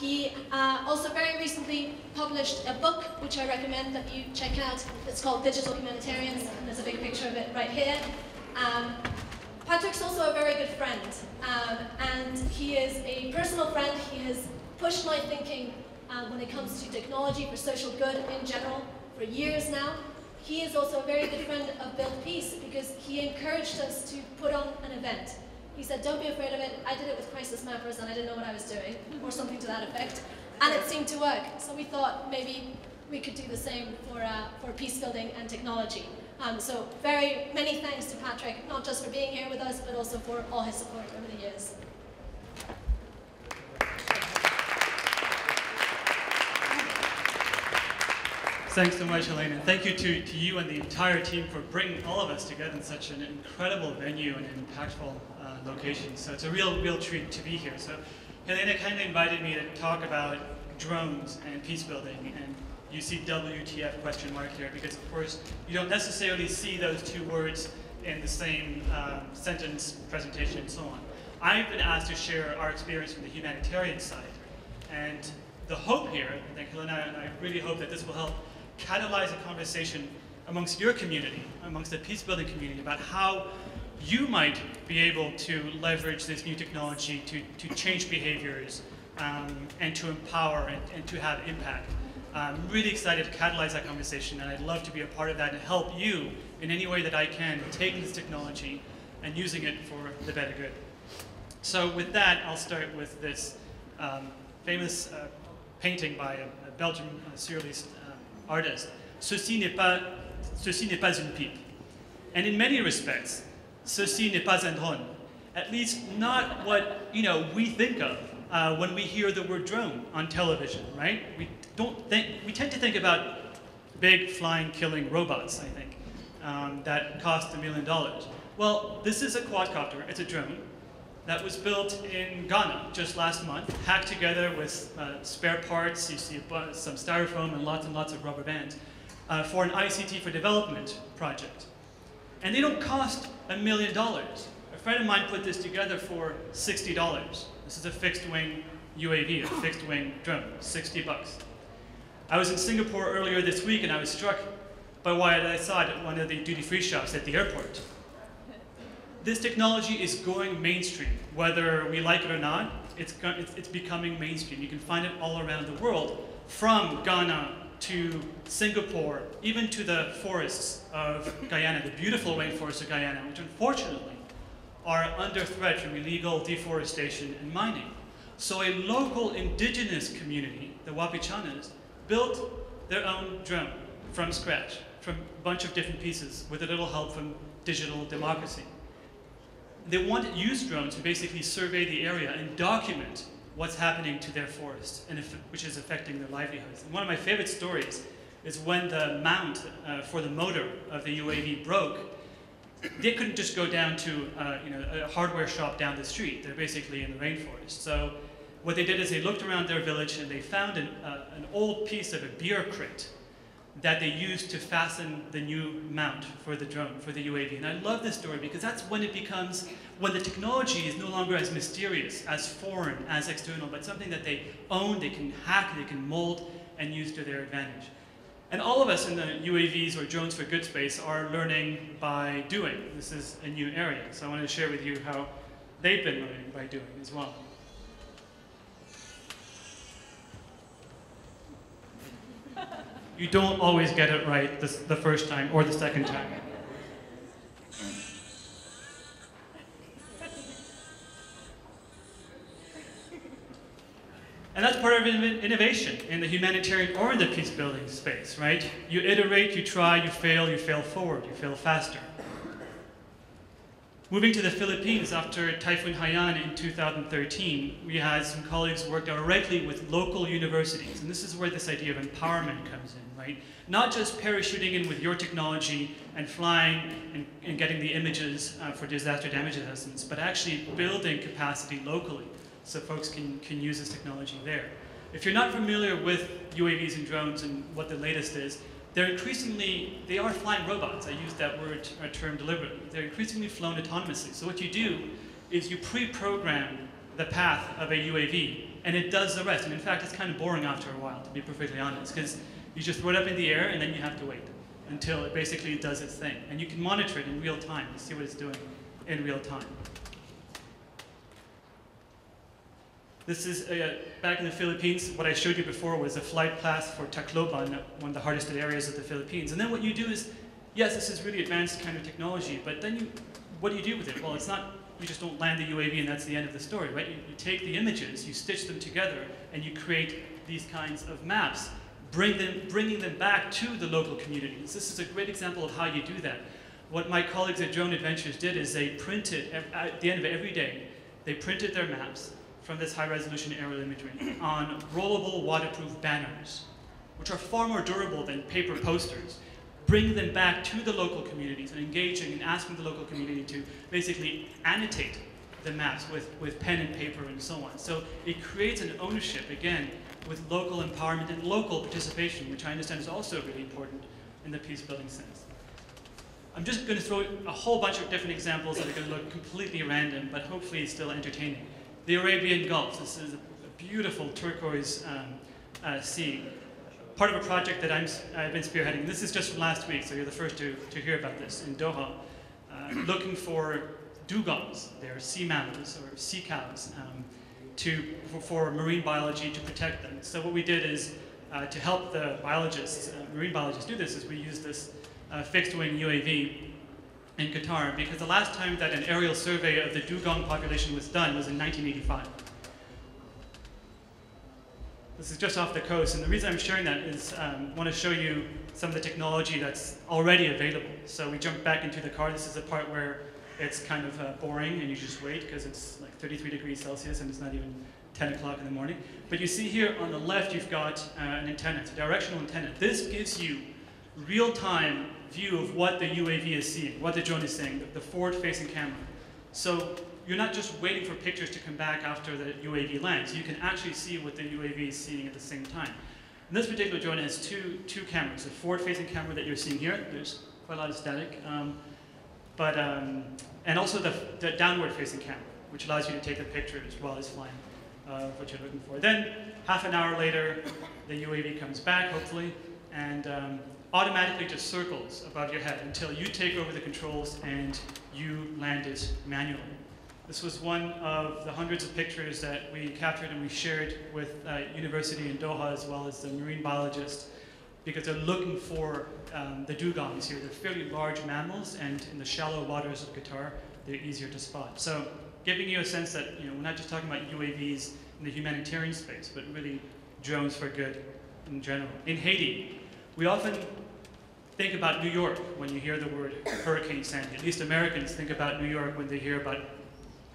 He also very recently published a book, which I recommend that you check out. It's called Digital Humanitarians, and there's a big picture of it right here. Patrick's also a very good friend, and he is a personal friend. He has pushed my thinking when it comes to technology for social good in general for years now. He is also a very good friend of Build Peace because he encouraged us to put on an event. He said, don't be afraid of it. I did it with crisis mappers and I didn't know what I was doing, or something to that effect. And it seemed to work. So we thought maybe we could do the same for peace building and technology. So very many thanks to Patrick, not just for being here with us, but also for all his support over the years. Thanks so much, Helena. Thank you to you and the entire team for bringing all of us together in such an incredible venue and an impactful location. So it's a real treat to be here. So Helena kindly invited me to talk about drones and peace building, and you see WTF question mark here because, of course, you don't necessarily see those two words in the same sentence, presentation, and so on. I've been asked to share our experience from the humanitarian side, and the hope here, I think Helena and I really hope that this will help catalyze a conversation amongst your community, amongst the peace building community, about how you might be able to leverage this new technology to change behaviors and to empower and to have impact. I'm really excited to catalyze that conversation, and I'd love to be a part of that and help you in any way that I can, taking this technology and using it for the better good. So with that, I'll start with this famous painting by a Belgian surrealist artist. Ceci n'est pas une pipe. And in many respects, ceci n'est pas un drone. At least not what we think of when we hear the word drone on television, right? We tend to think about big flying killing robots, I think, that cost $1 million. Well, this is a quadcopter, it's a drone that was built in Ghana just last month, hacked together with spare parts, you see some styrofoam and lots of rubber bands, for an ICT for development project. And they don't cost $1 million. A friend of mine put this together for $60. This is a fixed wing UAV, a fixed wing drone, 60 bucks. I was in Singapore earlier this week and I was struck by what I saw at one of the duty-free shops at the airport. This technology is going mainstream. Whether we like it or not, it's becoming mainstream. You can find it all around the world, from Ghana to Singapore, even to the forests of Guyana, the beautiful rainforests of Guyana, which unfortunately are under threat from illegal deforestation and mining. So a local indigenous community, the Wapichanas, built their own drone from scratch, from a bunch of different pieces, with a little help from digital democracy. They want to use drones to basically survey the area and document what's happening to their forests, and which is affecting their livelihoods. And one of my favorite stories is when the mount for the motor of the UAV broke. They couldn't just go down to a hardware shop down the street. They're basically in the rainforest. So what they did is they looked around their village and they found an old piece of a beer crate that they used to fasten the new mount for the drone, for the UAV. And I love this story because that's when it becomes, when the technology is no longer as mysterious, as foreign, as external, but something that they own, they can hack, they can mold, and use to their advantage. And all of us in the UAVs or drones for good space are learning by doing. This is a new area, so I wanted to share with you how they've been learning by doing as well. You don't always get it right the first time or the second time. And that's part of innovation in the humanitarian or in the peace building space, right? You iterate, you try, you fail forward, you fail faster. Moving to the Philippines after Typhoon Haiyan in 2013, we had some colleagues who worked directly with local universities. And this is where this idea of empowerment comes in, right? Not just parachuting in with your technology and flying and getting the images for disaster damage assessments, but actually building capacity locally so folks can use this technology there. If you're not familiar with UAVs and drones and what the latest is, they are flying robots. I use that term deliberately. They're increasingly flown autonomously. So what you do is you pre-program the path of a UAV and it does the rest. And in fact, it's kind of boring after a while, to be perfectly honest, because you just throw it up in the air and then you have to wait until it basically does its thing. And you can monitor it in real time to see what it's doing in real time. This is, back in the Philippines, what I showed you before was a flight path for Tacloban, one of the hardest hit areas of the Philippines. And then what you do is, yes, this is really advanced kind of technology, but then what do you do with it? Well, it's not, you just don't land the UAV and that's the end of the story, right? You take the images, you stitch them together, and you create these kinds of maps, bringing them back to the local communities. This is a great example of how you do that. What my colleagues at Drone Adventures did is they printed, at the end of every day, they printed their maps from this high-resolution aerial imagery on rollable waterproof banners, which are far more durable than paper posters, bring them back to the local communities and engaging and asking the local community to basically annotate the maps with pen and paper and so on. So it creates an ownership, again, with local empowerment and local participation, which I understand is also really important in the peace-building sense. I'm just going to throw a whole bunch of different examples that are going to look completely random, but hopefully still entertaining. The Arabian Gulf. This is a beautiful turquoise sea. Part of a project that I've been spearheading. This is just from last week, so you're the first to hear about this, in Doha. Looking for dugongs, they're sea mammals or sea cows, for marine biology to protect them. So what we did is, to help the biologists, marine biologists do this, is we used this fixed-wing UAV in Qatar, because the last time that an aerial survey of the dugong population was done was in 1985. This is just off the coast, and the reason I'm sharing that is I want to show you some of the technology that's already available. So we jump back into the car. This is the part where it's kind of boring and you just wait because it's like 33 degrees Celsius and it's not even 10 o'clock in the morning. But you see here on the left you've got an antenna, it's a directional antenna. This gives you real-time view of what the UAV is seeing, what the drone is seeing, the forward-facing camera. So you're not just waiting for pictures to come back after the UAV lands. You can actually see what the UAV is seeing at the same time. And this particular drone has two cameras, a forward-facing camera that you're seeing here. There's quite a lot of static. And also the downward-facing camera, which allows you to take the pictures while it's flying, what you're looking for. Then, half an hour later, the UAV comes back, hopefully, and automatically just circles above your head until you take over the controls and you land it manually. This was one of the hundreds of pictures that we captured and we shared with university in Doha, as well as the marine biologists, because they're looking for the dugongs here. They're fairly large mammals, and in the shallow waters of Qatar, they're easier to spot. So giving you a sense that we're not just talking about UAVs in the humanitarian space, but really drones for good in general. In Haiti, we often think about New York when you hear the word Hurricane Sandy. At least Americans think about New York when they hear about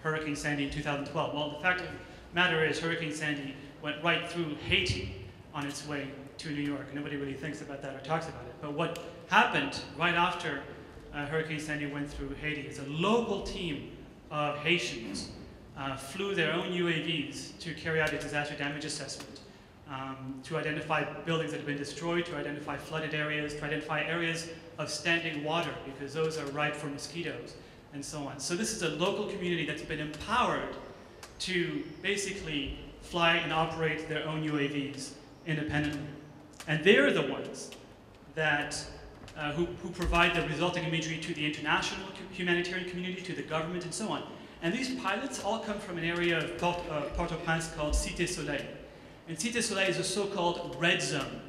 Hurricane Sandy in 2012. Well, the fact of the matter is Hurricane Sandy went right through Haiti on its way to New York. Nobody really thinks about that or talks about it. But what happened right after Hurricane Sandy went through Haiti is a local team of Haitians flew their own UAVs to carry out a disaster damage assessment, to identify buildings that have been destroyed, to identify flooded areas, to identify areas of standing water, because those are ripe for mosquitoes, and so on. So this is a local community that's been empowered to basically fly and operate their own UAVs independently. And they're the ones that, who provide the resulting imagery to the international humanitarian community, to the government, and so on. And these pilots all come from an area of Port-au-Prince called Cité Soleil. And Cité Soleil is a so-called red zone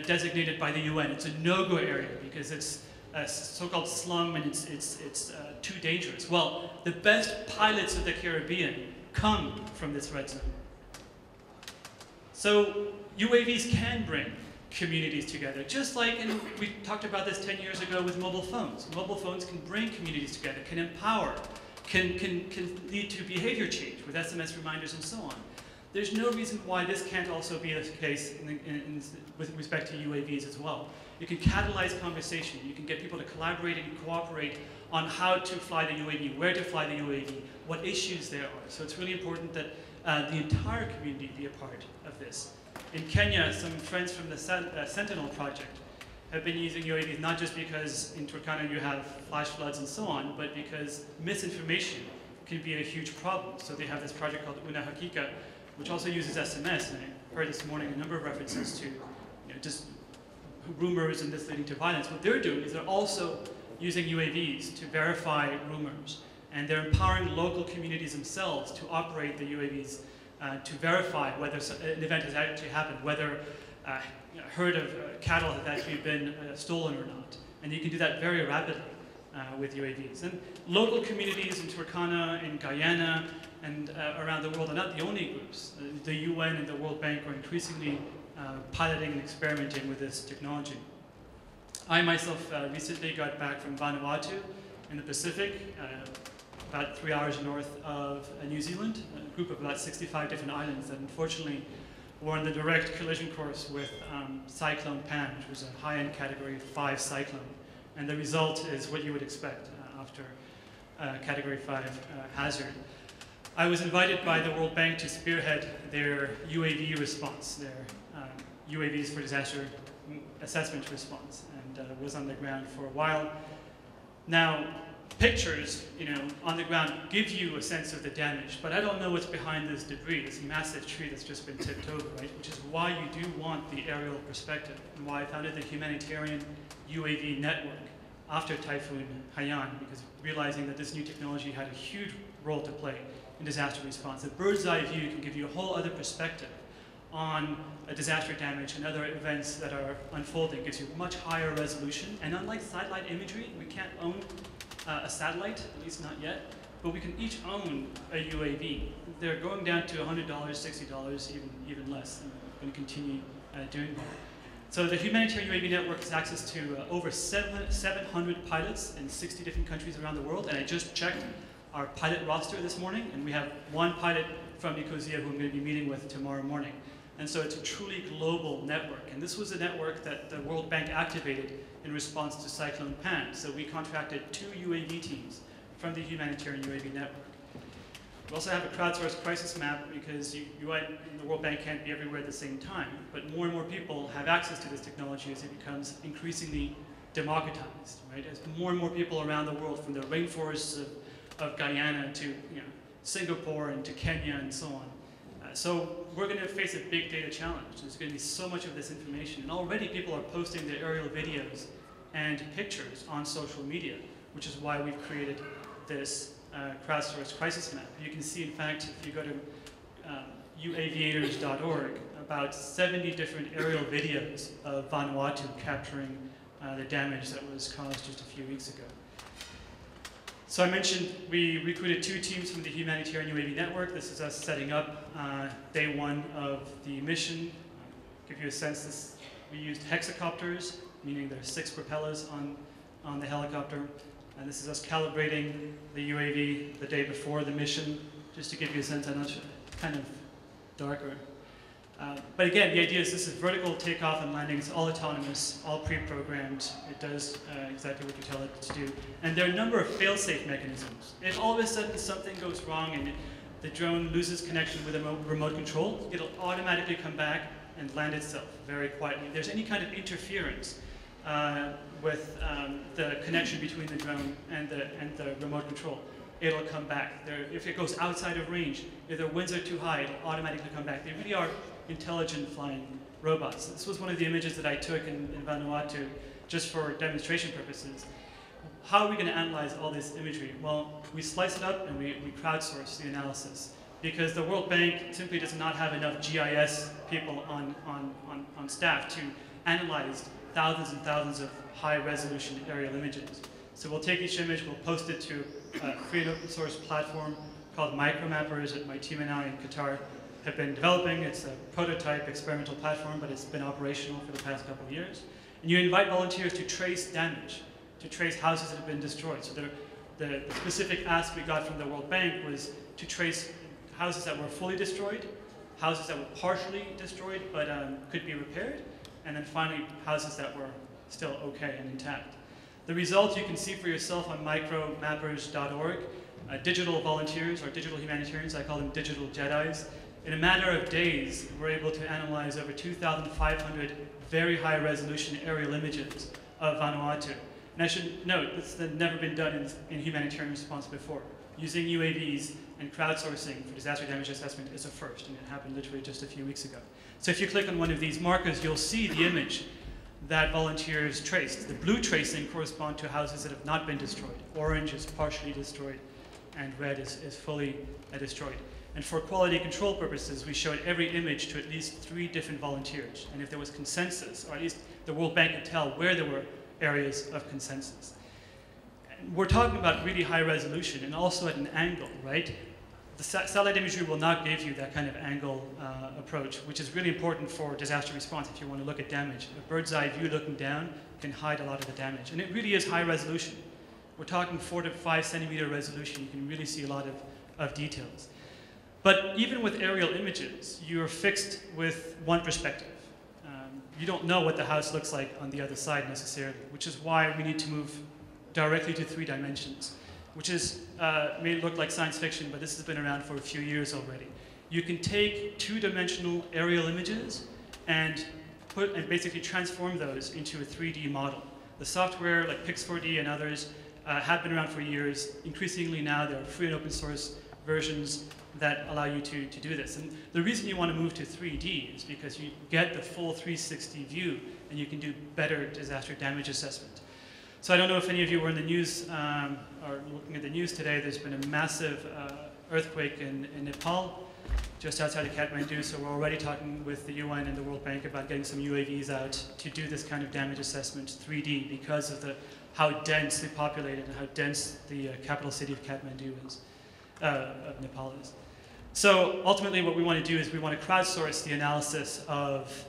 designated by the UN. It's a no-go area because it's a so-called slum and it's too dangerous. Well, the best pilots of the Caribbean come from this red zone. So UAVs can bring communities together, just like, and we talked about this 10 years ago with mobile phones. Mobile phones can bring communities together, can empower, can lead to behavior change with SMS reminders and so on. There's no reason why this can't also be the case with respect to UAVs as well. You can catalyze conversation. You can get people to collaborate and cooperate on how to fly the UAV, where to fly the UAV, what issues there are. So it's really important that the entire community be a part of this. In Kenya, some friends from the Sentinel project have been using UAVs not just because in Turkana you have flash floods and so on, but because misinformation can be a huge problem. So they have this project called Una Hakika, which also uses SMS. And I heard this morning a number of references to just rumors and this leading to violence. What they're doing is they're also using UAVs to verify rumors. And they're empowering local communities themselves to operate the UAVs to verify whether an event has actually happened, whether a herd of cattle has actually been stolen or not. And you can do that very rapidly with UAVs. And local communities in Turkana, in Guyana, and around the world are not the only groups. The UN and the World Bank are increasingly piloting and experimenting with this technology. I myself recently got back from Vanuatu in the Pacific, about 3 hours north of New Zealand, a group of about 65 different islands that unfortunately were on the direct collision course with Cyclone Pan, which was a high-end Category 5 cyclone. And the result is what you would expect after Category 5 hazard. I was invited by the World Bank to spearhead their UAV response, their UAVs for disaster assessment response, and was on the ground for a while. Now, pictures, on the ground give you a sense of the damage, but I don't know what's behind this debris, this massive tree that's just been tipped over, right? Which is why you do want the aerial perspective, and why I founded the Humanitarian UAV Network after Typhoon Haiyan, because realizing that this new technology had a huge role to play in disaster response. A bird's eye view can give you a whole other perspective on disaster damage and other events that are unfolding. It gives you much higher resolution, and unlike satellite imagery, we can't own a satellite, at least not yet, but we can each own a UAV. They're going down to $100, $60, even less, and we're going to continue doing that. So the Humanitarian UAV Network has access to over 700 pilots in 60 different countries around the world, and I just checked our pilot roster this morning, and we have one pilot from Nicosia who I'm going to be meeting with tomorrow morning. And so it's a truly global network, and this was a network that the World Bank activated in response to Cyclone Pan. So we contracted 2 UAV teams from the Humanitarian UAV Network. We also have a crowdsourced crisis map because you and the World Bank can't be everywhere at the same time, but more and more people have access to this technology as it becomes increasingly democratized, right? As more and more people around the world, from the rainforests of Guyana to Singapore and to Kenya and so on. So we're going to face a big data challenge. There's going to be so much of this information, and already people are posting their aerial videos and pictures on social media, which is why we've created this crowdsourced crisis map. You can see, in fact, if you go to uaviators.org, about 70 different aerial videos of Vanuatu capturing the damage that was caused just a few weeks ago. So I mentioned we recruited 2 teams from the Humanitarian UAV Network. This is us setting up day 1 of the mission. Give you a sense, we used hexacopters, meaning there are 6 propellers on the helicopter. And this is us calibrating the UAV the day before the mission, just to give you a sense. I know it's kind of darker. But again, the idea is this is vertical takeoff and landing. It's all autonomous, all pre-programmed. It does exactly what you tell it to do. And there are a number of fail-safe mechanisms. If all of a sudden something goes wrong and the drone loses connection with a remote control, it'll automatically come back and land itself very quietly. If there's any kind of interference with the connection between the drone and the remote control, it'll come back. If it goes outside of range, if the winds are too high, it'll automatically come back. They really are intelligent flying robots. This was one of the images that I took in Vanuatu just for demonstration purposes. How are we going to analyze all this imagery? Well, we slice it up and we crowdsource the analysis, because the World Bank simply does not have enough GIS people on staff to analyze thousands and thousands of high-resolution aerial images. So we'll take each image, we'll post it to a free and open source platform called Micromappers that my team and I in Qatar have been developing. It's a prototype experimental platform, but it's been operational for the past couple of years. And you invite volunteers to trace damage, to trace houses that have been destroyed. So the specific ask we got from the World Bank was to trace houses that were fully destroyed, houses that were partially destroyed but could be repaired, and then finally houses that were still okay and intact. The results you can see for yourself on micromappers.org. Digital volunteers, or digital humanitarians, I call them digital Jedis. In a matter of days, we're able to analyze over 2,500 very high-resolution aerial images of Vanuatu. And I should note, this has never been done in humanitarian response before. Using UAVs and crowdsourcing for disaster damage assessment is a first, and it happened literally just a few weeks ago. So if you click on one of these markers, you'll see the image that volunteers traced. The blue tracing correspond to houses that have not been destroyed. Orange is partially destroyed, and red is fully destroyed. And for quality control purposes, we showed every image to at least 3 different volunteers. And if there was consensus, or at least the World Bank could tell where there were areas of consensus. And we're talking about really high resolution and also at an angle, right? The satellite imagery will not give you that kind of angle approach, which is really important for disaster response if you want to look at damage. A bird's eye view looking down can hide a lot of the damage. And it really is high resolution. We're talking 4 to 5 centimeter resolution. You can really see a lot of details. But even with aerial images, you're fixed with one perspective. You don't know what the house looks like on the other side necessarily, which is why we need to move directly to 3 dimensions, which is, may look like science fiction, but this has been around for a few years already. You can take 2-dimensional aerial images and basically transform those into a 3D model. The software like Pix4D and others have been around for years. Increasingly now, there are free and open source versions that allow you to do this. And the reason you want to move to 3D is because you get the full 360 view and you can do better disaster damage assessment. So I don't know if any of you were in the news or looking at the news today. There's been a massive earthquake in Nepal, just outside of Kathmandu. So we're already talking with the UN and the World Bank about getting some UAVs out to do this kind of damage assessment 3D because of how densely populated and how dense the capital city of Kathmandu is, of Nepal is. So ultimately what we want to do is we want to crowdsource the analysis of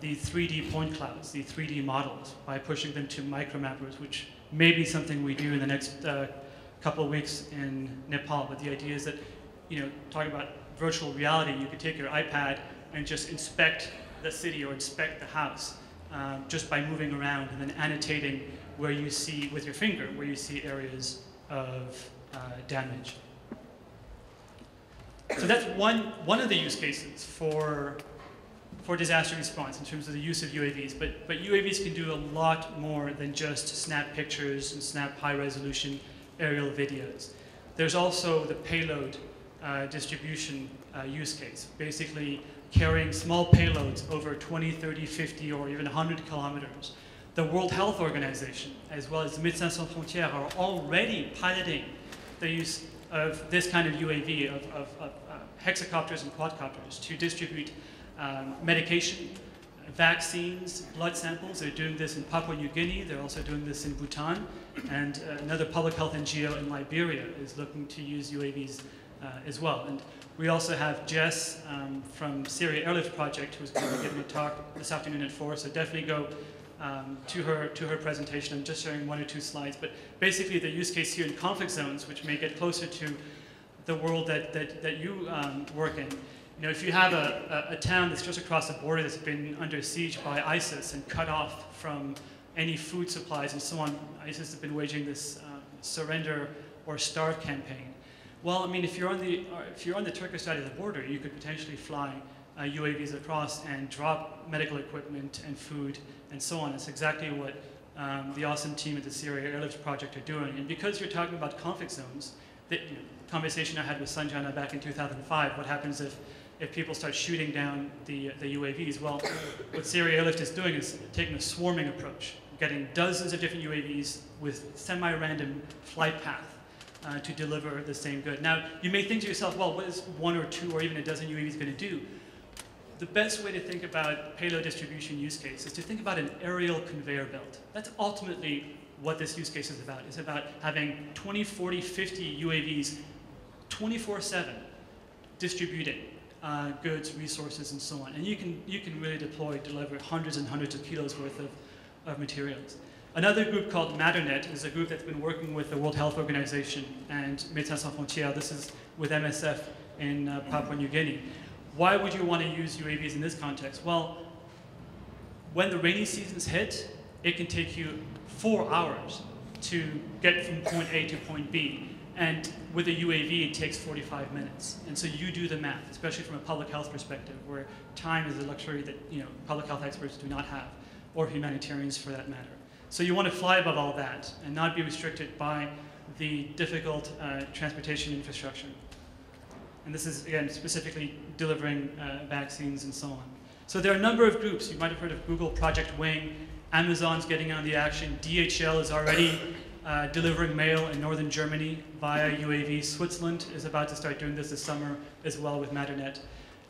the 3D point clouds, the 3D models, by pushing them to micromappers, which may be something we do in the next couple of weeks in Nepal. But the idea is that, talking about virtual reality, you could take your iPad and just inspect the city or inspect the house just by moving around and then annotating where you see, with your finger, where you see areas of damage. So that's one of the use cases for disaster response in terms of the use of UAVs. But UAVs can do a lot more than just snap pictures and snap high-resolution aerial videos. There's also the payload distribution use case, basically carrying small payloads over 20, 30, 50, or even 100 kilometers. The World Health Organization, as well as Médecins Sans Frontières, are already piloting the use of this kind of UAV, of hexacopters and quadcopters, to distribute medication, vaccines, blood samples. They're doing this in Papua New Guinea. They're also doing this in Bhutan. And another public health NGO in Liberia is looking to use UAVs as well. And we also have Jess from Syria Airlift Project, who's going to be giving a talk this afternoon at 4. So definitely go to her presentation. I'm just showing 1 or 2 slides. But basically the use case here in conflict zones, which may get closer to the world that you work in. If you have a town that's just across the border that's been under siege by ISIS and cut off from any food supplies and so on, ISIS has been waging this surrender or starve campaign. Well, I mean, if you're on the Turkish side of the border, you could potentially fly UAVs across and drop medical equipment and food and so on. That's exactly what the awesome team at the Syria Airlift Project are doing. And because you're talking about conflict zones, the conversation I had with Sanjana back in 2005, what happens if people start shooting down the UAVs? Well, what Syria Airlift is doing is taking a swarming approach, getting dozens of different UAVs with semi-random flight path to deliver the same good. Now, you may think to yourself, well, what is 1 or 2 or even a dozen UAVs going to do? The best way to think about payload distribution use case is to think about an aerial conveyor belt. That's ultimately what this use case is about. It's about having 20, 40, 50 UAVs 24/7 distributing goods, resources, and so on. And you can really deliver hundreds and hundreds of kilos worth of materials. Another group called MatterNet is a group that's been working with the World Health Organization and Médecins Sans Frontières. This is with MSF in Papua New Guinea. Why would you want to use UAVs in this context? Well, when the rainy seasons hit, it can take you 4 hours to get from point A to point B. And with a UAV, it takes 45 minutes. And so you do the math, especially from a public health perspective, where time is a luxury that public health experts do not have, or humanitarians for that matter. So you want to fly above all that and not be restricted by the difficult transportation infrastructure. And this is, again, specifically delivering vaccines and so on. So there are a number of groups. You might have heard of Google Project Wing. Amazon's getting on the action. DHL is already delivering mail in northern Germany via UAV. Switzerland is about to start doing this summer as well with Matternet.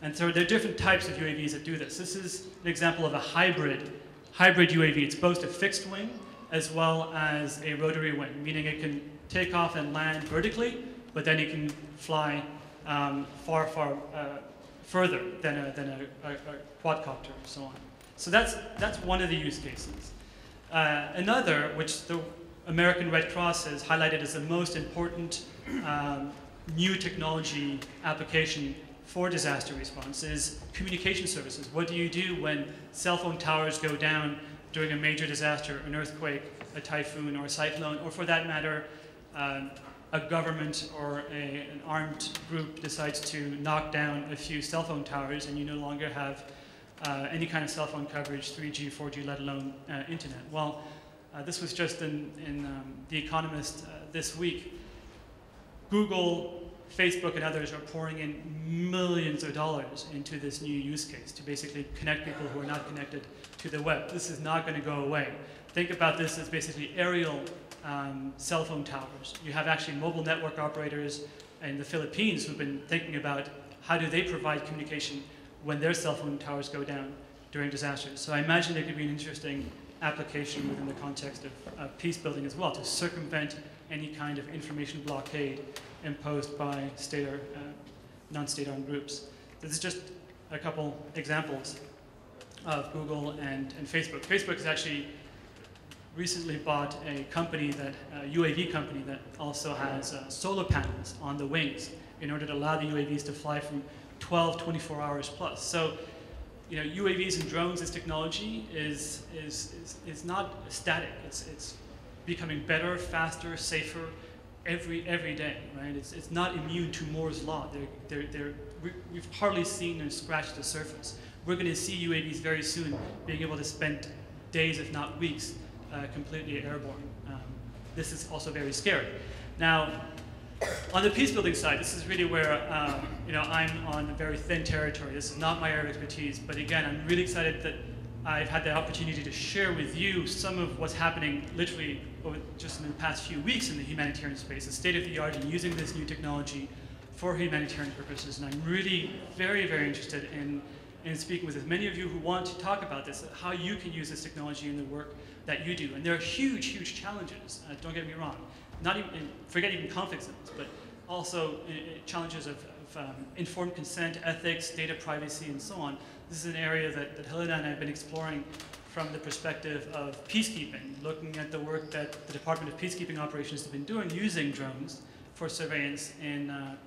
And so there are different types of UAVs that do this. This is an example of a hybrid UAV. It's both a fixed wing as well as a rotary wing, meaning it can take off and land vertically, but then it can fly far further than a quadcopter and so on. So that's one of the use cases. Another, which the American Red Cross has highlighted as the most important new technology application for disaster response, is communication services. What do you do when cell phone towers go down during a major disaster, an earthquake, a typhoon, or a cyclone, or for that matter, a government or an armed group decides to knock down a few cell phone towers and you no longer have any kind of cell phone coverage, 3G, 4G, let alone internet? Well, this was just in The Economist this week. Google, Facebook, and others are pouring in millions of dollars into this new use case to basically connect people who are not connected to the web. This is not going to go away. Think about this as basically aerial cell phone towers. You have actually mobile network operators in the Philippines who've been thinking about how do they provide communication when their cell phone towers go down during disasters. So I imagine there could be an interesting application within the context of peace building as well, to circumvent any kind of information blockade imposed by state or non-state owned groups. This is just a couple examples of Google and Facebook. Facebook has actually recently bought a company that, a UAV company that also has solar panels on the wings in order to allow the UAVs to fly from 12, 24 hours plus. So, you know, UAVs and drones, this technology is not static. It's becoming better, faster, safer every day, right? It's not immune to Moore's law. We've hardly seen and scratched the surface. We're going to see UAVs very soon being able to spend days, if not weeks, completely airborne. This is also very scary. Now, on the peace building side, this is really where you know, I'm on very thin territory. This is not my area of expertise, but again, I'm really excited that I've had the opportunity to share with you some of what's happening literally over just in the past few weeks in the humanitarian space, the state of the art in using this new technology for humanitarian purposes. And I'm really very, very interested in speaking with as many of you who want to talk about this, how you can use this technology in the work that you do. And there are huge, huge challenges, don't get me wrong. Not even, forget even conflict zones, but also challenges of informed consent, ethics, data privacy, and so on. This is an area that Helena and I have been exploring from the perspective of peacekeeping, looking at the work that the Department of Peacekeeping Operations have been doing using drones for surveillance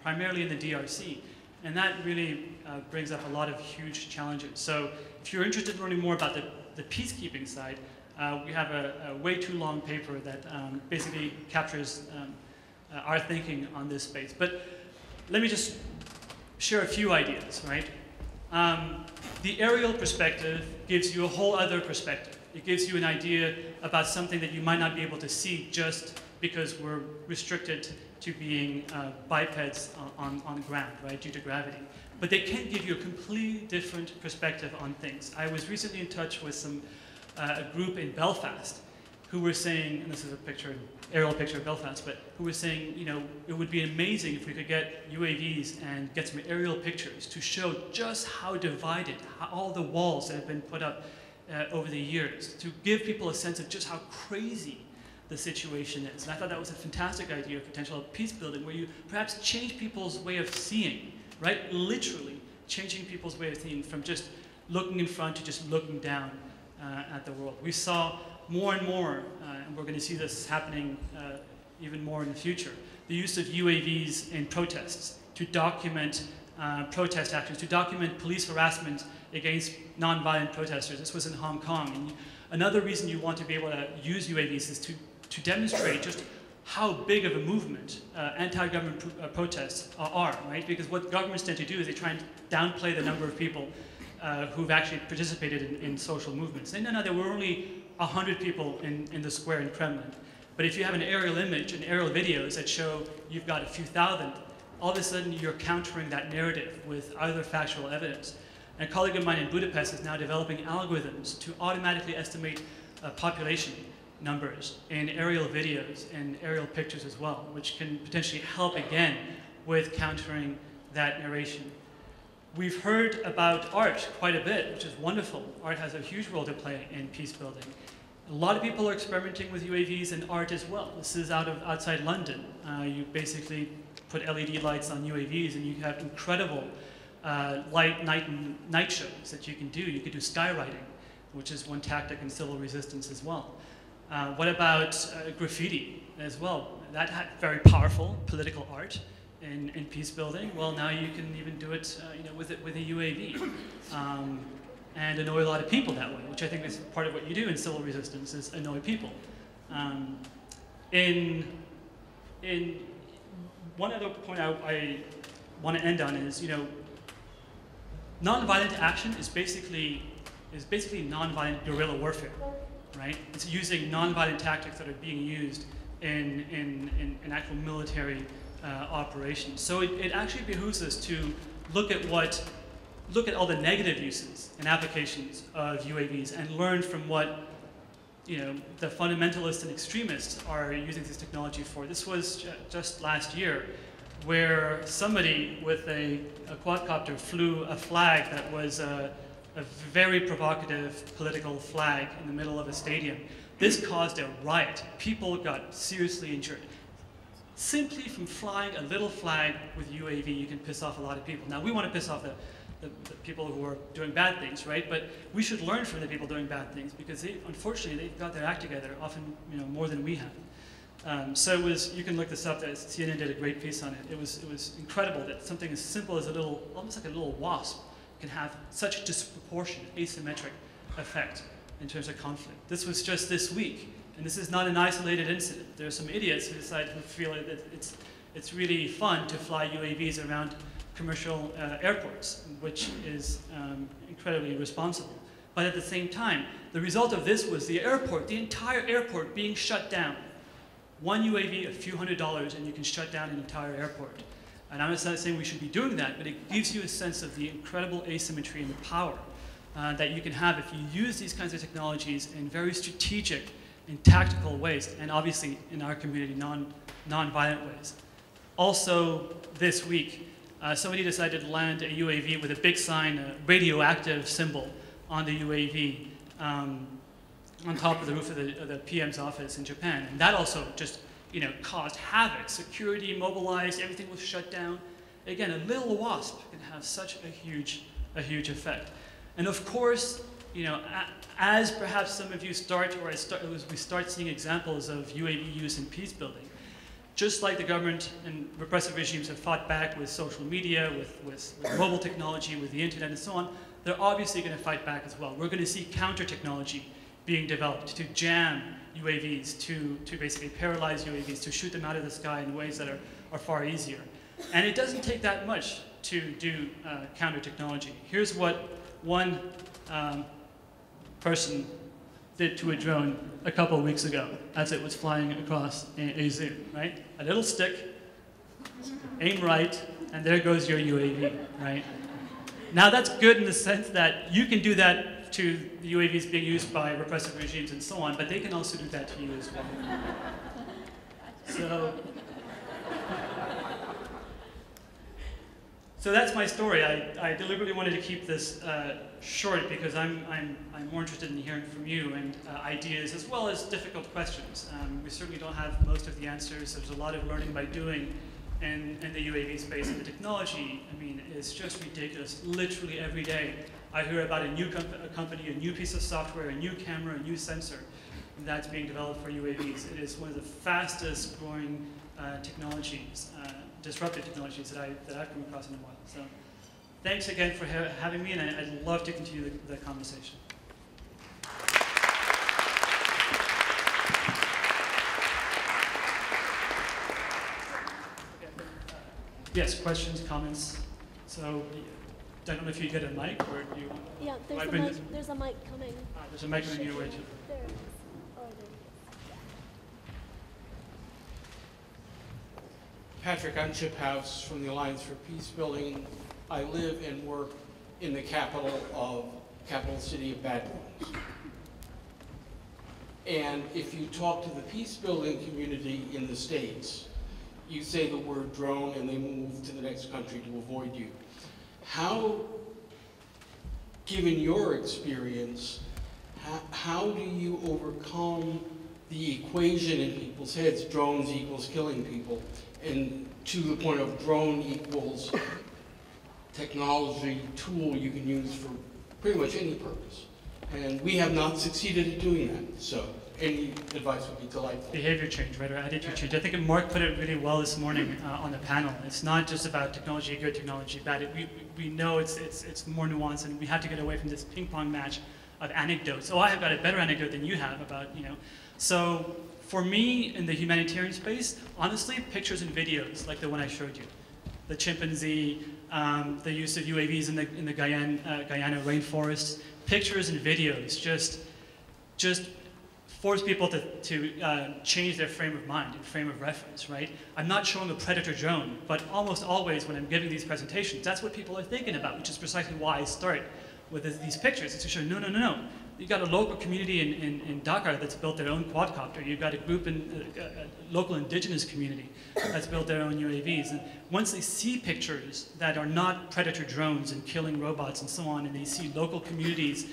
primarily in the DRC. And that really brings up a lot of huge challenges. So if you're interested in learning more about the peacekeeping side, we have a way too long paper that basically captures our thinking on this space. But let me just share a few ideas, right? The aerial perspective gives you a whole other perspective. It gives you an idea about something that you might not be able to see just because we're restricted to being bipeds on ground, right, due to gravity. But they can give you a completely different perspective on things. I was recently in touch with a group in Belfast who were saying, and this is a picture, aerial picture of Belfast, but who were saying, you know, it would be amazing if we could get UAVs and get some aerial pictures to show just how divided, how all the walls that have been put up over the years, to give people a sense of just how crazy the situation is. And I thought that was a fantastic idea of potential peace building, where you perhaps change people's way of seeing, right? Literally changing people's way of seeing from just looking in front to just looking down at the world. We saw more and more, and we're going to see this happening even more in the future, the use of UAVs in protests to document protest actions, to document police harassment against nonviolent protesters. This was in Hong Kong. And another reason you want to be able to use UAVs is to demonstrate just how big of a movement anti-government protests are, right? Because what governments tend to do is they try and downplay the number of people who've actually participated in social movements. Say, no, there were only 100 people in the square in Kremlin. But if you have an aerial image and aerial videos that show you've got a few thousand, all of a sudden you're countering that narrative with either factual evidence. And a colleague of mine in Budapest is now developing algorithms to automatically estimate population numbers in aerial videos and aerial pictures as well, which can potentially help again with countering that narration. We've heard about art quite a bit, which is wonderful. Art has a huge role to play in peace building. A lot of people are experimenting with UAVs and art as well. This is outside London. You basically put LED lights on UAVs and you have incredible night shows that you can do. You could do skywriting, which is one tactic in civil resistance as well. What about graffiti as well? That had very powerful political art in peace building. Well, now you can even do it, with a UAV, and annoy a lot of people that way, which I think is part of what you do in civil resistance, is annoy people. In one other point I want to end on is, nonviolent action is basically nonviolent guerrilla warfare, right? It's using nonviolent tactics that are being used in actual military operations. So it actually behooves us to look at all the negative uses and applications of UAVs and learn from what the fundamentalists and extremists are using this technology for. This was just last year, where somebody with a quadcopter flew a flag that was a very provocative political flag in the middle of a stadium. This caused a riot. People got seriously injured. Simply from flying a little flag with UAV, you can piss off a lot of people. Now, we want to piss off the people who are doing bad things, right? But we should learn from the people doing bad things, because unfortunately, they've got their act together, often more than we have. So you can look this up. CNN did a great piece on it. It was incredible that something as simple as almost like a little wasp, can have such a disproportionate, asymmetric effect in terms of conflict. This was just this week, and this is not an isolated incident. There are some idiots who feel that it's really fun to fly UAVs around commercial airports, which is incredibly irresponsible. But at the same time, the result of this was the entire airport being shut down. One UAV, a few $100s, and you can shut down an entire airport. And I'm not saying we should be doing that, but it gives you a sense of the incredible asymmetry and the power that you can have if you use these kinds of technologies in very strategic and tactical ways, and obviously in our community, non-violent ways. Also, this week, somebody decided to land a UAV with a big sign, a radioactive symbol on the UAV on top of the roof of the PM's office in Japan. And that also just caused havoc. Security mobilized, everything was shut down. Again, a little wasp can have such a huge effect. And of course, as perhaps some of you we start seeing examples of UAV use in peace building, just like the government and repressive regimes have fought back with social media, with mobile technology, with the internet and so on, they're obviously going to fight back as well. We're going to see counter technology being developed to jam UAVs, to basically paralyze UAVs, to shoot them out of the sky in ways that are far easier. And it doesn't take that much to do counter technology. Here's what one person did to a drone a couple of weeks ago as it was flying across a zoo, right? A little stick, aim right, and there goes your UAV, right? Now that's good in the sense that you can do that to the UAVs being used by repressive regimes and so on, but they can also do that to you as well. So that's my story. I deliberately wanted to keep this short because I'm more interested in hearing from you and ideas as well as difficult questions. We certainly don't have most of the answers. There's a lot of learning by doing in the UAV space, and the technology, I mean, is just ridiculous. Literally every day I hear about a new company, a new piece of software, a new camera, a new sensor that's being developed for UAVs. It is one of the fastest growing technologies, disruptive technologies that I've come across in a while. So thanks again for having me, and I'd love to continue the conversation. Yes, questions, comments. So I don't know if you get a mic or do you want to... Yeah, there's a mic coming. There's a mic coming your way too. There it is. Oh, there it is. Patrick, I'm Chip House from the Alliance for Peacebuilding. I live and work in the capital city of Bad Bones. And if you talk to the peacebuilding community in the States, you say the word drone and they move to the next country to avoid you. How, given your experience, how do you overcome the equation in people's heads, drones equals killing people, and to the point of drone equals technology tool you can use for pretty much any purpose? And we have not succeeded at doing that, so any advice would be delightful. Behavior change, right, or attitude change. I think Mark put it really well this morning on the panel. It's not just about technology good, technology bad. We know it's more nuanced, and we have to get away from this ping pong match of anecdotes. Oh, I have got a better anecdote than you have about, you know. So for me, in the humanitarian space, honestly, pictures and videos, like the one I showed you. The chimpanzee, the use of UAVs in the Guyana rainforests, pictures and videos just force people to change their frame of mind and frame of reference, right? I'm not showing a predator drone, but almost always when I'm giving these presentations, that's what people are thinking about, which is precisely why I start with these pictures. It's to show, no. You've got a local community in Dakar that's built their own quadcopter. You've got a group in a local indigenous community that's built their own UAVs. And once they see pictures that are not predator drones and killing robots and so on, and they see local communities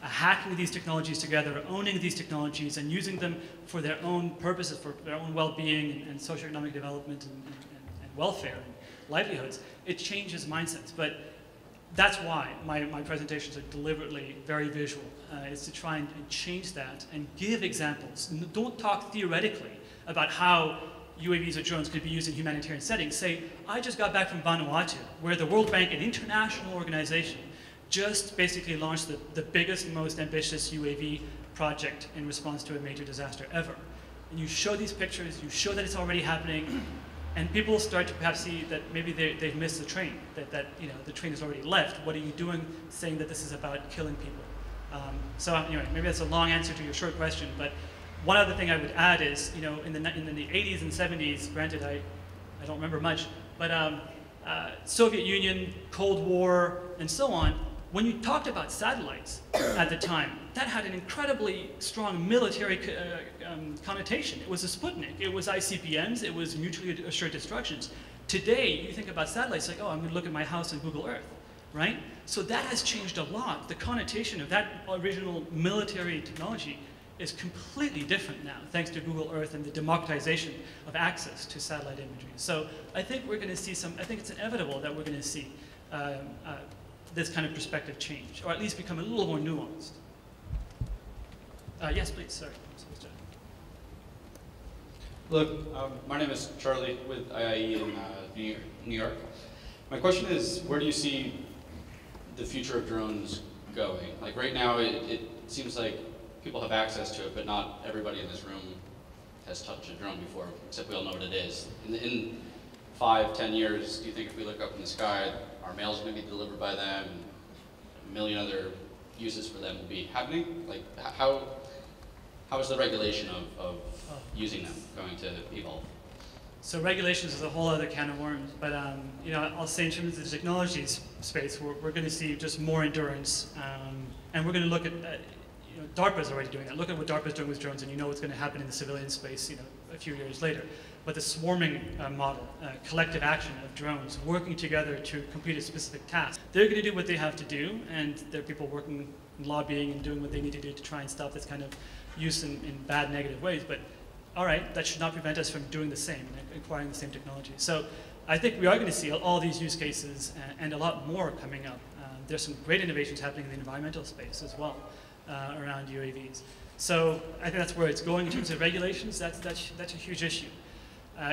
hacking these technologies together, owning these technologies, and using them for their own purposes, for their own well-being and socioeconomic development and welfare and livelihoods, it changes mindsets. But that's why my presentations are deliberately very visual, is to try and change that and give examples. Don't talk theoretically about how UAVs or drones could be used in humanitarian settings. Say, I just got back from Vanuatu, where the World Bank, an international organization, just basically launched the biggest, most ambitious UAV project in response to a major disaster ever. And you show these pictures, you show that it's already happening, and people start to perhaps see that maybe they've missed the train, that you know, the train has already left. What are you doing saying that this is about killing people? So anyway, maybe that's a long answer to your short question, but one other thing I would add is, you know, in the 80s and 70s, granted I don't remember much, but Soviet Union, Cold War, and so on, when you talked about satellites at the time, that had an incredibly strong military connotation. It was a Sputnik, it was ICBMs, it was mutually assured destructions. Today, you think about satellites like, oh, I'm gonna look at my house on Google Earth, right? So that has changed a lot. The connotation of that original military technology is completely different now, thanks to Google Earth and the democratization of access to satellite imagery. So I think we're gonna see I think it's inevitable that we're gonna see this kind of perspective change, or at least become a little more nuanced. Yes, please, sorry. Look, my name is Charlie with IIE in New York. My question is, where do you see the future of drones going? Like right now, it seems like people have access to it, but not everybody in this room has touched a drone before, except we all know what it is. In 5, 10 years, do you think if we look up in the sky, our mail's going to be delivered by them, and a million other uses for them will be happening? Like, how is the regulation of using them going to evolve? So regulations is a whole other can of worms, but you know, I'll say in terms of the technologies space, we're going to see just more endurance, and we're going to look at, you know, DARPA's already doing that. Look at what DARPA's doing with drones, and you know what's going to happen in the civilian space, you know, a few years later. But the swarming model, collective action of drones working together to complete a specific task, they're going to do what they have to do, and there are people working and lobbying and doing what they need to do to try and stop this kind of use in bad, negative ways. But all right, that should not prevent us from doing the same and acquiring the same technology. So I think we are going to see all these use cases and a lot more coming up. There's some great innovations happening in the environmental space as well around UAVs. So I think that's where it's going in terms of regulations. That's a huge issue.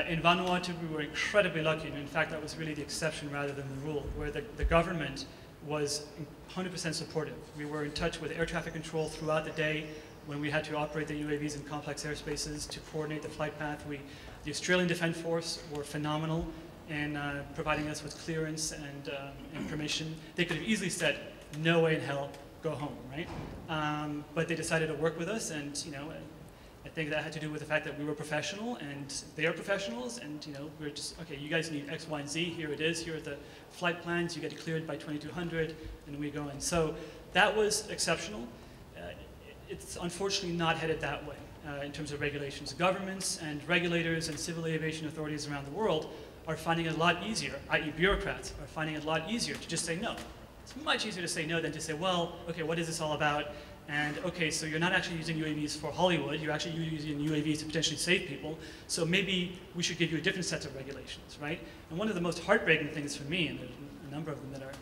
In Vanuatu, we were incredibly lucky, and in fact, that was really the exception rather than the rule, where the government was 100% supportive. We were in touch with air traffic control throughout the day when we had to operate the UAVs in complex airspaces to coordinate the flight path. The Australian Defence Force were phenomenal in providing us with clearance and permission. They could have easily said, no way in hell, go home, right? But they decided to work with us, and you know, I think that had to do with the fact that we were professional and they are professionals, and we were just, okay, you guys need X, Y, and Z, here it is, here are the flight plans, you get it cleared by 2200, and we go in. So that was exceptional. It's unfortunately not headed that way in terms of regulations. Governments and regulators and civil aviation authorities around the world are finding it a lot easier, i.e. bureaucrats, are finding it a lot easier to just say no. It's much easier to say no than to say, well, okay, what is this all about? And okay, so you're not actually using UAVs for Hollywood, you're actually using UAVs to potentially save people, so maybe we should give you a different set of regulations, right? And one of the most heartbreaking things for me, and there's a number of them that are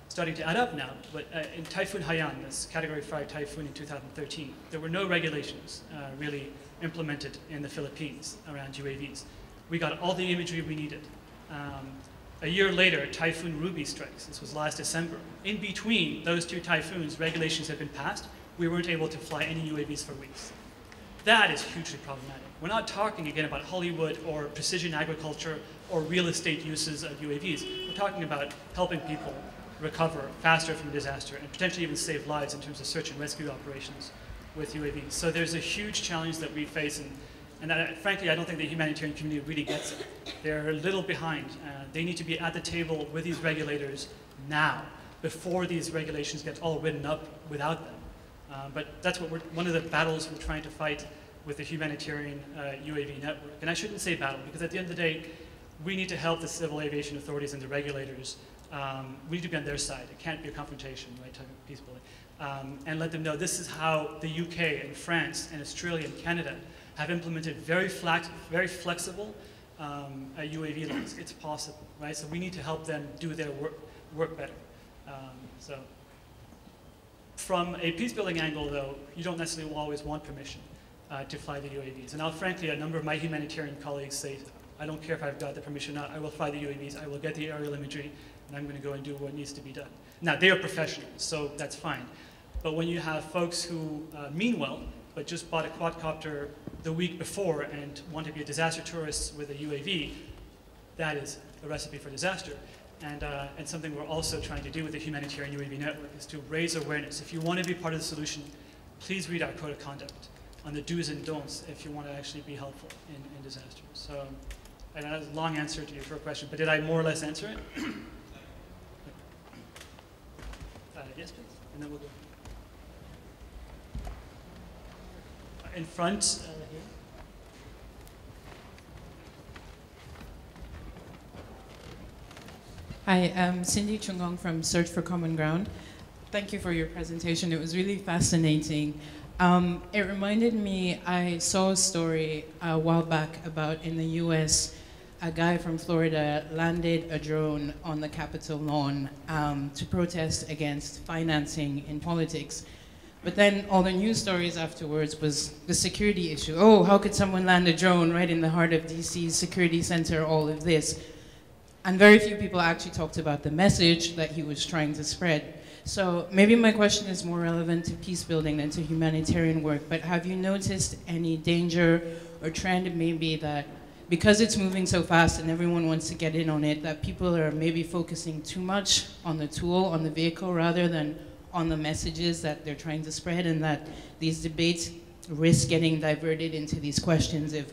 starting to add up now, but in Typhoon Haiyan, this Category 5 typhoon in 2013, there were no regulations really implemented in the Philippines around UAVs. We got all the imagery we needed. A year later, Typhoon Ruby strikes. This was last December. In between those two typhoons, regulations had been passed. We weren't able to fly any UAVs for weeks. That is hugely problematic. We're not talking again about Hollywood or precision agriculture or real estate uses of UAVs. We're talking about helping people recover faster from disaster and potentially even save lives in terms of search and rescue operations with UAVs. So there's a huge challenge that we face, and frankly, I don't think the humanitarian community really gets it. They're a little behind. They need to be at the table with these regulators now, before these regulations get all written up without them. But that's what one of the battles we're trying to fight with the humanitarian UAV network. And I shouldn't say battle, because at the end of the day, we need to help the civil aviation authorities and the regulators. We need to be on their side. It can't be a confrontation, right, talking about peace building. And let them know this is how the UK and France and Australia and Canada have implemented very flexible UAV laws. It's possible, right? So we need to help them do their work better. So from a peace-building angle, though, you don't necessarily always want permission to fly the UAVs. And now, frankly, a number of my humanitarian colleagues say, I don't care if I've got the permission or not, I will fly the UAVs, I will get the aerial imagery, and I'm going to go and do what needs to be done. Now, they are professionals, so that's fine. But when you have folks who mean well, but just bought a quadcopter the week before and want to be a disaster tourist with a UAV, that is a recipe for disaster. And something we're also trying to do with the Humanitarian UAV Network is to raise awareness. If you want to be part of the solution, please read our code of conduct on the do's and don'ts if you want to actually be helpful in disasters. So, and that was a long answer to your first question, but did I more or less answer it? Yes, please, and then we'll go. In front, here. Hi, I'm Cindy Chungong from Search for Common Ground. Thank you for your presentation. It was really fascinating. It reminded me, I saw a story a while back about in the US, a guy from Florida landed a drone on the Capitol lawn to protest against financing in politics. But then all the news stories afterwards was the security issue. Oh, how could someone land a drone right in the heart of DC's security center, all of this? And very few people actually talked about the message that he was trying to spread. So maybe my question is more relevant to peace building than to humanitarian work, but have you noticed any danger or trend maybe that because it's moving so fast and everyone wants to get in on it, that people are maybe focusing too much on the tool, on the vehicle, rather than on the messages that they're trying to spread, and that these debates risk getting diverted into these questions of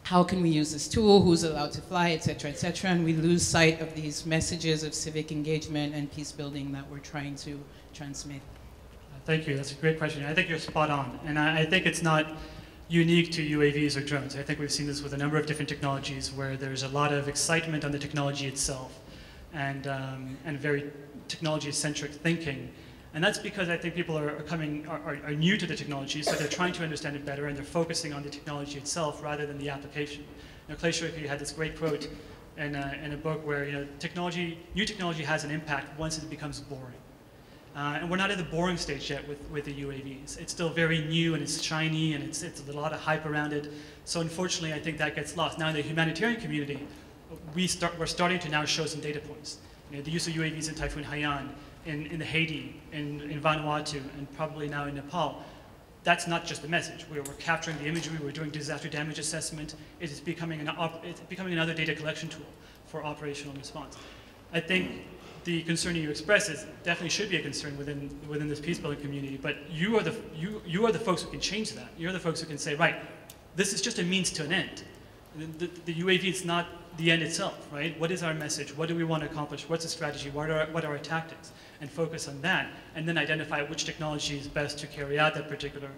how can we use this tool, who's allowed to fly, et cetera, and we lose sight of these messages of civic engagement and peace building that we're trying to transmit. Thank you, that's a great question. I think you're spot on, and I think it's not unique to UAVs or drones. I think we've seen this with a number of different technologies where there's a lot of excitement on the technology itself and very technology-centric thinking. And that's because I think people are new to the technology, so they're trying to understand it better, and they're focusing on the technology itself rather than the application. Clay Shirky had this great quote in a book where new technology has an impact once it becomes boring. And we're not at the boring stage yet with the UAVs. It's still very new and it's shiny and it's a lot of hype around it. So unfortunately, I think that gets lost. Now in the humanitarian community, we're starting to now show some data points. The use of UAVs in Typhoon Haiyan, in Haiti, in Vanuatu, and probably now in Nepal. That's not just the message. We're capturing the imagery, we're doing disaster damage assessment. It is becoming another data collection tool for operational response. I think the concern you express is definitely should be a concern within this peacebuilding community, but you are the folks who can change that. You're the folks who can say, right, this is just a means to an end. The UAV is not the end itself, right? What is our message? What do we want to accomplish? What's the strategy? What are our tactics? And focus on that, and then identify which technology is best to carry out that particular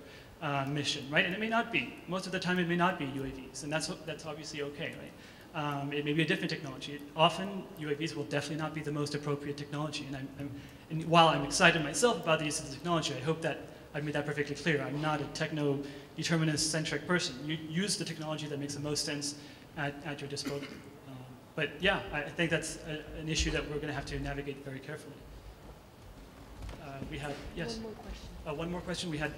mission, right? And it may not be. Most of the time, it may not be UAVs, and that's obviously okay, right? It may be a different technology. Often, UAVs will definitely not be the most appropriate technology. And while I'm excited myself about the use of the technology, I hope that I've made that perfectly clear. I'm not a techno-determinist-centric person. You use the technology that makes the most sense at your disposal. But yeah, I think that's an issue that we're going to have to navigate very carefully. We had, yes? One more question. One more question. We had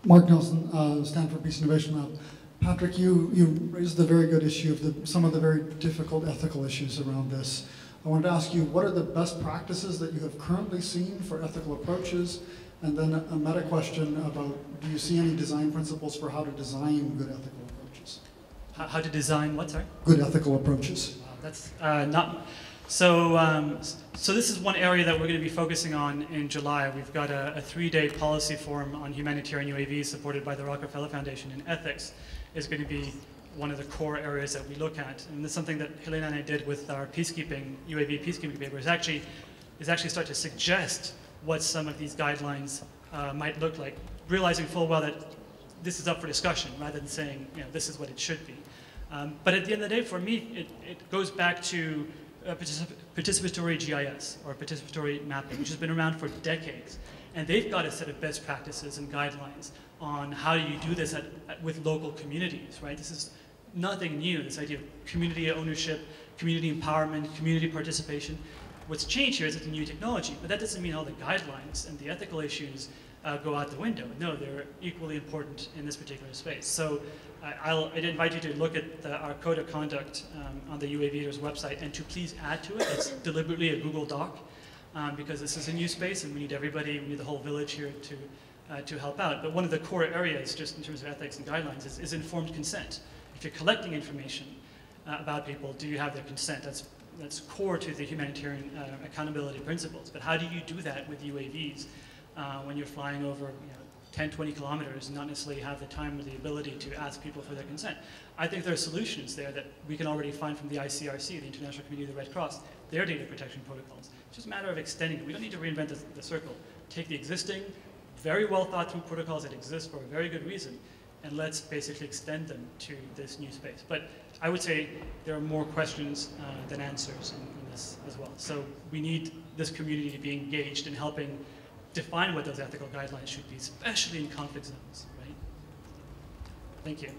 Mark Nelson, Stanford Peace Innovation Lab. Patrick, you raised the very good issue of some of the very difficult ethical issues around this. I wanted to ask you, what are the best practices that you have currently seen for ethical approaches? And then a meta question about, do you see any design principles for how to design good ethical approaches? how to design what, sorry? Good ethical approaches. Wow, that's not... So this is one area that we're going to be focusing on in July. We've got a 3-day policy forum on humanitarian UAVs supported by the Rockefeller Foundation, and ethics is going to be one of the core areas that we look at. And this is something that Helena and I did with our peacekeeping, UAV peacekeeping paper, is actually start to suggest what some of these guidelines might look like, realizing full well that this is up for discussion rather than saying, you know, this is what it should be. But at the end of the day, for me, it goes back to participatory GIS, or participatory mapping, which has been around for decades. And they've got a set of best practices and guidelines on how do you do this with local communities, right? This is nothing new, this idea of community ownership, community empowerment, community participation. What's changed here is it's a new technology, but that doesn't mean all the guidelines and the ethical issues go out the window. No, they're equally important in this particular space. So I'd invite you to look at our code of conduct on the UAV Leaders website, and to please add to it. It's deliberately a Google Doc, because this is a new space and we need everybody, we need the whole village here to help out. But one of the core areas, just in terms of ethics and guidelines, is informed consent. If you're collecting information about people, do you have their consent? That's core to the humanitarian accountability principles. But how do you do that with UAVs when you're flying over 10, 20 kilometers and not necessarily have the time or the ability to ask people for their consent? I think there are solutions there that we can already find from the ICRC, the International Community of the Red Cross, their data protection protocols. It's just a matter of extending it. We don't need to reinvent the circle. Take the existing, very well thought through protocols that exist for a very good reason, and let's basically extend them to this new space. But I would say there are more questions than answers in this as well. So we need this community to be engaged in helping define what those ethical guidelines should be, especially in conflict zones, right? Thank you.